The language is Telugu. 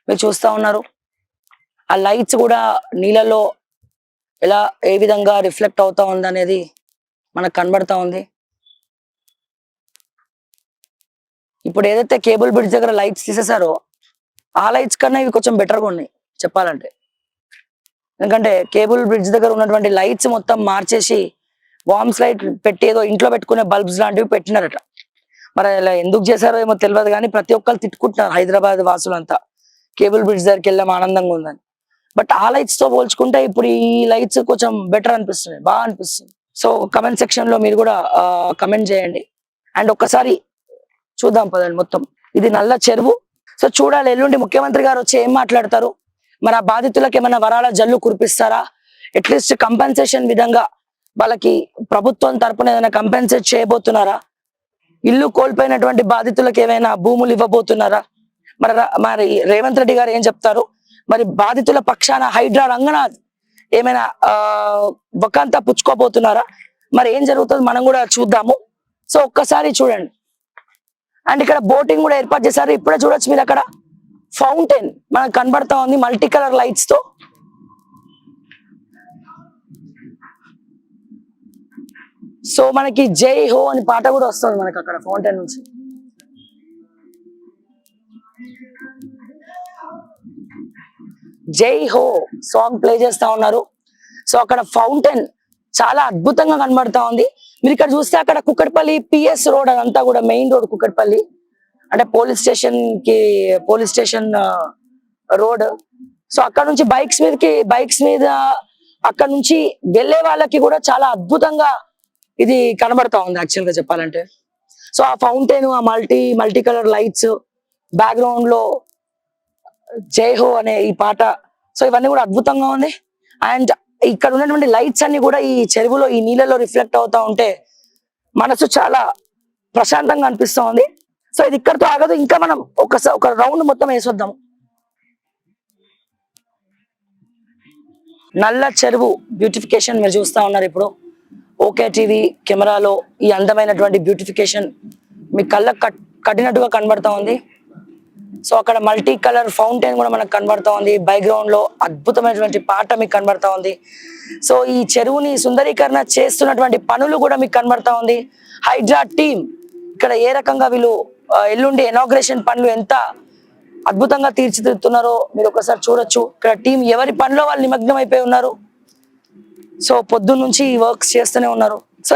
మీరు చూస్తా ఉన్నారు. ఆ లైట్స్ కూడా నీళ్ళలో ఎలా ఏ విధంగా రిఫ్లెక్ట్ అవుతా ఉంది అనేది మనకు కనబడతా ఉంది. ఇప్పుడు ఏదైతే కేబుల్ బ్రిడ్జ్ దగ్గర లైట్స్ తీసేసారో ఆ లైట్స్ కన్నా ఇవి కొంచెం బెటర్గా ఉన్నాయి చెప్పాలంటే. ఎందుకంటే కేబుల్ బ్రిడ్జ్ దగ్గర ఉన్నటువంటి లైట్స్ మొత్తం మార్చేసి వామ్స్ లైట్ పెట్టి ఏదో ఇంట్లో పెట్టుకునే బల్బ్స్ లాంటివి పెట్టినారట. మరి ఇలా ఎందుకు చేశారో ఏమో తెలియదు కానీ ప్రతి ఒక్కరు తిట్టుకుంటున్నారు హైదరాబాద్ వాసులంతా, కేబుల్ బ్రిడ్జ్ దగ్గరికి వెళ్ళాం ఆనందంగా ఉందని. బట్ ఆ లైట్స్ తో పోల్చుకుంటే ఇప్పుడు ఈ లైట్స్ కొంచెం బెటర్ అనిపిస్తున్నాయి, బాగా అనిపిస్తుంది. సో కమెంట్ సెక్షన్ లో మీరు కూడా కమెంట్ చేయండి. అండ్ ఒక్కసారి చూద్దాం పదండి మొత్తం. ఇది నల్ల చెరువు. సో చూడాలి ఎల్లుండి ముఖ్యమంత్రి గారు వచ్చి ఏం మాట్లాడతారు, మరి ఆ బాధితులకు ఏమైనా వరాల జల్లు కురిపిస్తారా, అట్లీస్ట్ కంపెన్సేషన్ విధంగా వాళ్ళకి ప్రభుత్వం తరపున ఏదైనా కంపెన్సేట్ చేయబోతున్నారా, ఇల్లు కోల్పోయినటువంటి బాధితులకు ఏమైనా భూములు ఇవ్వబోతున్నారా, మరి రేవంత్ రెడ్డి గారు ఏం చెప్తారు, మరి బాధితుల పక్షాన హైడ్రా రంగనాథ్ ఏమైనా వకంతా పుచ్చుకోబోతున్నారా, మరి ఏం జరుగుతుంది మనం కూడా చూద్దాము. సో ఒక్కసారి చూడండి. అండ్ ఇక్కడ బోటింగ్ కూడా ఏర్పాటు చేశారు. ఇప్పుడే చూడొచ్చు మీరు అక్కడ ఫౌంటైన్ మనకు కనబడతా ఉంది మల్టీ కలర్ లైట్స్ తో. సో మనకి జై హో అని పాట కూడా వస్తుంది మనకి అక్కడ ఫౌంటైన్ నుంచి. జై హో సాంగ్ ప్లే చేస్తా ఉన్నారు. సో అక్కడ ఫౌంటైన్ చాలా అద్భుతంగా కనబడతా ఉంది. మీరు ఇక్కడ చూస్తే అక్కడ కుక్కట్పల్లి పిఎస్ రోడ్ అదంతా కూడా మెయిన్ రోడ్ కుక్కట్పల్లి అంటే పోలీస్ స్టేషన్ రోడ్. సో అక్కడ నుంచి బైక్స్ మీద అక్కడ నుంచి వెళ్ళే వాళ్ళకి కూడా చాలా అద్భుతంగా ఇది కనబడతా ఉంది యాక్చువల్ గా చెప్పాలంటే. సో ఆ ఫౌంటైన్, ఆ మల్టీ కలర్ లైట్స్, బ్యాక్గ్రౌండ్ లో జై హో అనే ఈ పాట, సో ఇవన్నీ కూడా అద్భుతంగా ఉంది. అండ్ ఇక్కడ ఉన్నటువంటి లైట్స్ అన్ని కూడా ఈ చెరువులో ఈ నీళ్ళలో రిఫ్లెక్ట్ అవుతా ఉంటే మనసు చాలా ప్రశాంతంగా అనిపిస్తూ ఉంది. సో ఇది ఇక్కడితో ఆగదు, ఇంకా మనం ఒక రౌండ్ మొత్తం వేసొద్దాం. నల్ల చెరువు బ్యూటిఫికేషన్ మీరు చూస్తా ఉన్నారు ఇప్పుడు ఓకే టీవీ కెమెరాలో. ఈ అందమైనటువంటి బ్యూటిఫికేషన్ మీ కళ్ళకు కట్టినట్టుగా కనబడతా ఉంది. సో అక్కడ మల్టీ కలర్ ఫౌంటైన్ కూడా మనకు కనబడతా ఉంది. బ్యాక్గ్రౌండ్ లో అద్భుతమైనటువంటి పాట మీకు కనబడతా ఉంది. సో ఈ చెరువుని సుందరీకరణ చేస్తున్నటువంటి పనులు కూడా మీకు కనబడతా ఉంది. హైడ్రా టీమ్ ఇక్కడ ఏ రకంగా వీళ్ళు ఎల్లుండి ఇనాగ్రేషన్ పనులు ఎంత అద్భుతంగా తీర్చిదిద్దుతున్నారో మీరు ఒకసారి చూడొచ్చు. ఇక్కడ టీం ఎవరి పనిలో వాళ్ళు నిమగ్నం అయిపోయి ఉన్నారు. సో పొద్దున్న నుంచి వర్క్స్ చేస్తూనే ఉన్నారు. సో